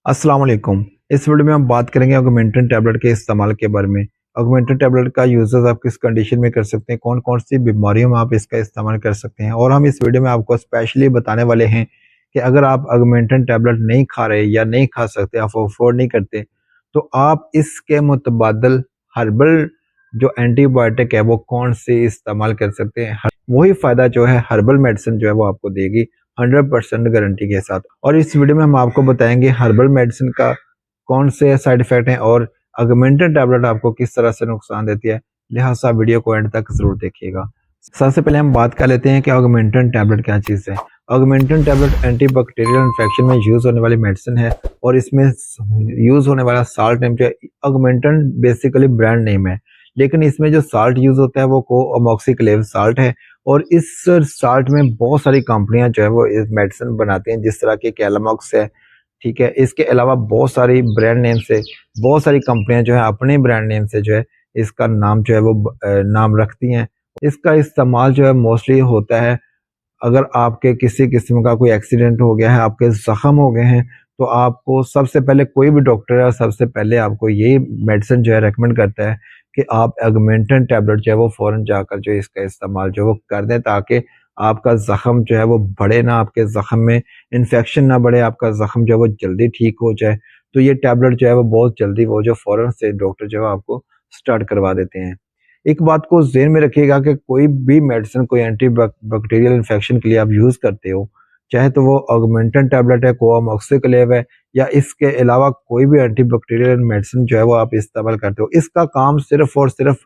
अस्सलाम वालेकुम। इस वीडियो में हम बात करेंगे ऑगमेंटन टैबलेट के इस्तेमाल के बारे में। ऑगमेंटन टैबलेट का यूजेस आप किस कंडीशन में कर सकते हैं, कौन-कौन सी बीमारियों में आप इसका इस्तेमाल कर सकते हैं, और हम इस वीडियो में आपको स्पेशली बताने वाले हैं कि अगर आप ऑगमेंटन टैबलेट नहीं खा रहे या नहीं खा सकते, आप अफोर्ड नहीं करते, तो आप इसके मुतबादल हर्बल जो एंटीबायोटिक है वो कौन सी इस्तेमाल कर सकते हैं। वही फ़ायदा जो है हर्बल मेडिसिन जो है वो आपको देगी 100% गारंटी के साथ। और इस वीडियो में हम आपको बताएंगे हर्बल मेडिसिन का कौन से साइड इफेक्ट हैं और ऑगमेंटन टैबलेट आपको किस तरह से नुकसान देती है। लिहाजा वीडियो को एंड तक जरूर देखिएगा। सबसे पहले हम बात कर लेते हैं कि ऑगमेंटन टैबलेट क्या चीज़ है। ऑगमेंटन टैबलेट एंटीबैक्टीरियल इन्फेक्शन में यूज होने वाली मेडिसिन है और इसमें यूज होने वाला साल्ट नेम जो है ऑगमेंटन बेसिकली ब्रांड नेम है, लेकिन इसमें जो साल्ट यूज होता है वो कोअमोक्सिक्लेव साल्ट है। और इस साल्ट में बहुत सारी कंपनियां जो है वो इस मेडिसिन बनाती हैं, जिस तरह की कैलामॉक्स है, ठीक है। इसके अलावा बहुत सारी ब्रांड नेम से बहुत सारी कंपनियां जो है अपने ब्रांड नेम से जो है इसका नाम जो है वो नाम रखती हैं। इसका इस्तेमाल जो है मोस्टली होता है अगर आपके किसी किस्म का कोई एक्सीडेंट हो गया है, आपके जख्म हो गए हैं, तो आपको सबसे पहले कोई भी डॉक्टर है सबसे पहले आपको ये मेडिसिन जो है रेकमेंड करता है कि आप ऑगमेंटन टैबलेट जो है वो फ़ौरन जाकर जो है इसका इस्तेमाल जो है वो कर दें, ताकि आपका ज़ख्म जो है वो बढ़े ना, आपके ज़ख्म में इन्फेक्शन ना बढ़े, आपका ज़ख्म जो है वो जल्दी ठीक हो जाए। तो ये टैबलेट जो है वो बहुत जल्दी वो जो फ़ौरन से डॉक्टर जो है आपको स्टार्ट करवा देते हैं। एक बात को ज़हन में रखिएगा कि कोई भी मेडिसिन कोई बैक्टीरियल इन्फेक्शन के लिए आप यूज़ करते हो, चाहे तो वो ऑगमेंटन टैबलेट है, कोअमोक्सिक्लेव है, या इसके अलावा कोई भी एंटीबैक्टीरियल मेडिसिन जो है वो आप इस्तेमाल करते हो, इसका काम सिर्फ और सिर्फ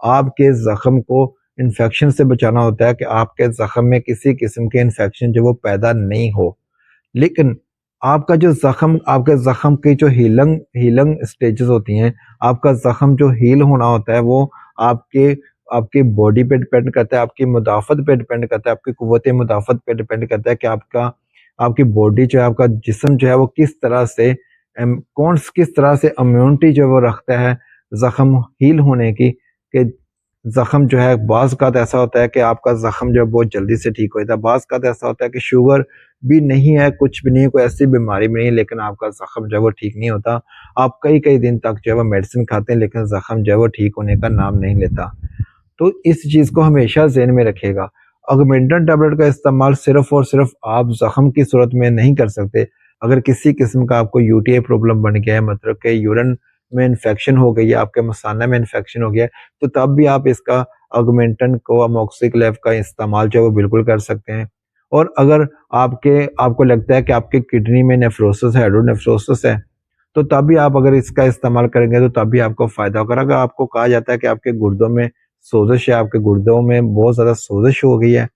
आपके ज़ख्म को इन्फेक्शन से बचाना होता है कि आपके ज़ख्म में किसी किस्म के इन्फेक्शन जो वो पैदा नहीं हो। लेकिन आपका जो ज़ख्म, आपके ज़ख्म की जो हीलिंग हीलिंग स्टेजेस होती हैं, आपका ज़ख्म जो हील होना होता है वो आपके आपकी बॉडी पे डिपेंड करता है, आपकी मुदाफ़त पे डिपेंड करता है, आपकी क़ुव्वत मुदाफ़त पे डिपेंड करता है कि आपकी बॉडी जो है, आपका जिस्म जो है वो किस तरह से किस तरह से इम्यूनिटी जो है वो रखता है ज़ख्म हील होने की। कि ज़ख्म जो है बाज़-औक़ात ऐसा होता है कि आपका ज़ख्म जो है बहुत जल्दी से ठीक हो जाता है, बाज़-औक़ात ऐसा होता है कि शुगर भी नहीं है, कुछ भी नहीं है, कोई ऐसी बीमारी भी नहीं है, लेकिन आपका ज़ख्म जो है वो ठीक नहीं होता। आप कई-कई दिन तक जो है वो मेडिसिन खाते हैं, लेकिन ज़ख्म जो है वो ठीक होने का नाम नहीं लेता। तो इस चीज़ को हमेशा ज़हन में रखिएगा। ऑगमेंटन टैबलेट का इस्तेमाल सिर्फ़ और सिर्फ़ आप ज़ख्म की सूरत में नहीं कर सकते। अगर किसी किस्म का आपको यूटीआई प्रॉब्लम बन गया है, मतलब कि यूरिन में इन्फेक्शन हो गई है, आपके मसाना में इन्फेक्शन हो गया है, तो तब भी आप इसका ऑगमेंटन कोअमोक्सिक्लेव का इस्तेमाल जो है वो बिल्कुल कर सकते हैं। और अगर आपको लगता है कि आपकी किडनी में नेफ्रोसिस है, एडोनेफ्रोसिस है, तो तब भी आप अगर इसका इस्तेमाल करेंगे तो तब भी आपको फ़ायदा होगा। अगर आपको कहा जाता है कि आपके गुर्दों में सोज़िश है, आपके गुर्दों में बहुत ज़्यादा सोज़िश हो गई है,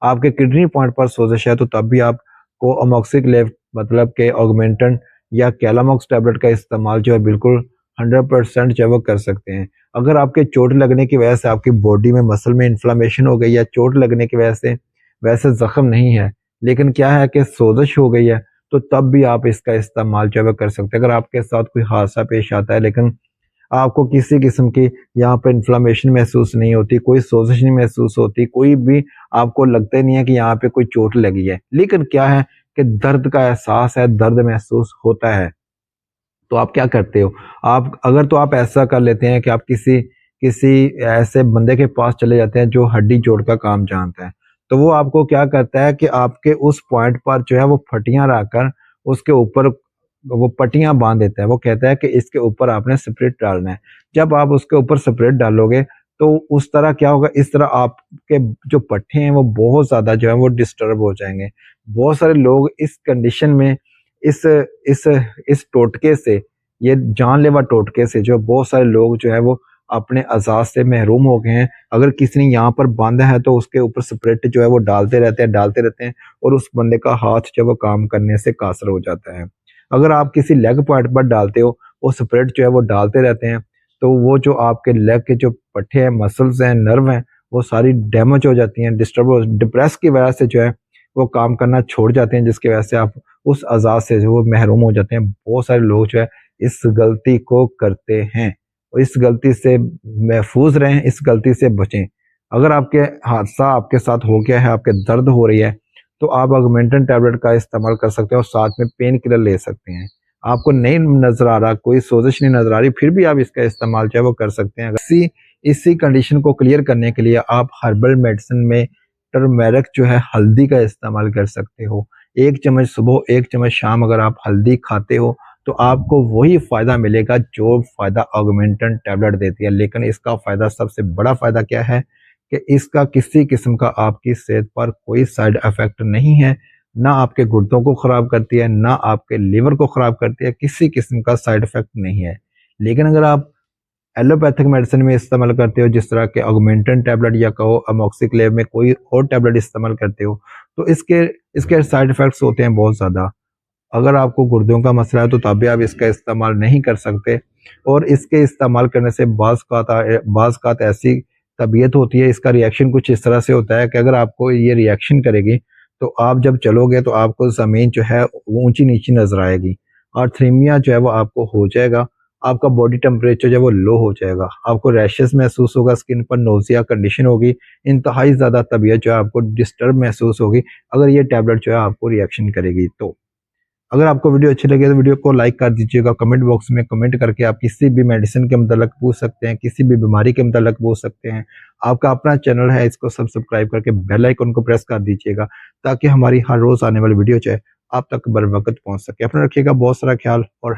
आपके किडनी पॉइंट पर सोज़िश है, तो तब भी आपको अमोक्सिक्लेव मतलब के ऑगमेंटन या कैलामॉक्स टैबलेट का इस्तेमाल जो है बिल्कुल 100% जो है वो कर सकते हैं। अगर आपके चोट लगने की वजह से आपकी बॉडी में मसल में इन्फ्लेमेशन हो गई या चोट लगने की वजह से वैसे ज़ख्म नहीं है, लेकिन क्या है कि सोज़िश हो गई है, तो तब भी आप इसका इस्तेमाल जो है वो कर सकते हैं। अगर आपके साथ कोई हादसा पेश आता है लेकिन आपको किसी किस्म की यहाँ पे इन्फ्लेमेशन महसूस नहीं होती, कोई सोज़िश नहीं महसूस होती, कोई भी आपको लगता ही नहीं है कि यहाँ पे कोई चोट लगी है, लेकिन क्या है कि दर्द का एहसास है, दर्द महसूस होता है, तो आप क्या करते हो? आप ऐसा कर लेते हैं कि आप किसी किसी ऐसे बंदे के पास चले जाते हैं जो हड्डी जोड़ का काम जानता है। तो वो आपको क्या करता है कि आपके उस पॉइंट पर जो है वो फटियाँ रखकर उसके ऊपर वो पट्टियाँ बाँध देता है। वो कहता है कि इसके ऊपर आपने स्पिरिट डालना है। जब आप उसके ऊपर स्पिरिट डालोगे तो उस तरह क्या होगा, इस तरह आपके जो पट्टे हैं वो बहुत ज़्यादा जो है वो डिस्टर्ब हो जाएँगे। बहुत सारे लोग इस कंडीशन में इस इस इस टोटके से, ये जानलेवा टोटके से जो बहुत सारे लोग जो है वो अपने अज़ाज़ से महरूम हो गए हैं। अगर किसी ने यहाँ पर बाँधा है तो उसके ऊपर स्पिरिट जो है वो डालते रहते हैं और उस बंदे का हाथ जो है वो काम करने से कासर हो जाता है। अगर आप किसी लेग पॉइंट पर डालते हो, वो स्पिरिट जो है वो डालते रहते हैं, तो वो जो आपके लेग के जो पट्टे हैं, मसल्स हैं, नर्व हैं, वो सारी डैमेज हो जाती हैं, डिप्रेस की वजह से जो है वो काम करना छोड़ जाते हैं, जिसकी वजह से आप उस अज़ाज़ से जो वो महरूम हो जाते हैं। बहुत सारे लोग जो है इस गलती को करते हैं और इस गलती से महफूज रहें, इस गलती से बचें। अगर आपके हादसा आपके साथ हो गया है, आपके दर्द हो रही है, तो आप ऑगमेंटन टैबलेट का इस्तेमाल कर सकते हैं और साथ में पेन किलर ले सकते हैं। आपको नहीं नज़र आ रहा, कोई सोज़िश नहीं नज़र आ रही, फिर भी आप इसका इस्तेमाल जो है वो कर सकते हैं। इसी कंडीशन को क्लियर करने के लिए आप हर्बल मेडिसिन में टर्मेरिक जो है हल्दी का इस्तेमाल कर सकते हो। 1 चम्मच सुबह, 1 चम्मच शाम अगर आप हल्दी खाते हो तो आपको वही फ़ायदा मिलेगा जो फ़ायदा ऑगमेंटन टैबलेट देती है। लेकिन इसका फ़ायदा, सबसे बड़ा फ़ायदा क्या है कि इसका किसी किस्म का आपकी सेहत पर कोई साइड इफ़ेक्ट नहीं है। ना आपके गुर्दों को ख़राब करती है, ना आपके लिवर को ख़राब करती है, किसी किस्म का साइड इफ़ेक्ट नहीं है। लेकिन अगर आप एलोपैथिक मेडिसिन में इस्तेमाल करते हो, जिस तरह के ऑगमेंटन टैबलेट या कहो अमोक्सिक्लेव में कोई और टैबलेट इस्तेमाल करते हो, तो इसके इसके साइड इफ़ेक्ट्स होते हैं बहुत ज़्यादा। अगर आपको गुर्दों का मसला है तो तब भी आप इसका इस्तेमाल नहीं कर सकते, और इसके इस्तेमाल करने से बाज़ ऐसी तबीयत होती है, इसका रिएक्शन कुछ इस तरह से होता है कि अगर आपको ये रिएक्शन करेगी तो आप जब चलोगे तो आपको ज़मीन जो है वो ऊंची-नीची नज़र आएगी, आर्थ्रीमिया जो है वो आपको हो जाएगा, आपका बॉडी टेम्परेचर जो है वो लो हो जाएगा, आपको रैशेस महसूस होगा, स्किन पर नोज़िया कंडीशन होगी, इंतहाई ज़्यादा तबीयत जो है आपको डिस्टर्ब महसूस होगी अगर ये टैबलेट जो है आपको रिएक्शन करेगी तो। अगर आपको वीडियो अच्छी लगे तो वीडियो को लाइक कर दीजिएगा। कमेंट बॉक्स में कमेंट करके आप किसी भी मेडिसिन के मतलब पूछ सकते हैं, किसी भी बीमारी के मतलब पूछ सकते हैं। आपका अपना चैनल है, इसको सब्सक्राइब करके बेल आइकन को प्रेस कर दीजिएगा ताकि हमारी हर रोज़ आने वाली वीडियो जो है आप तक बर वक़्त पहुँच सके। अपना रखिएगा बहुत सारा ख्याल और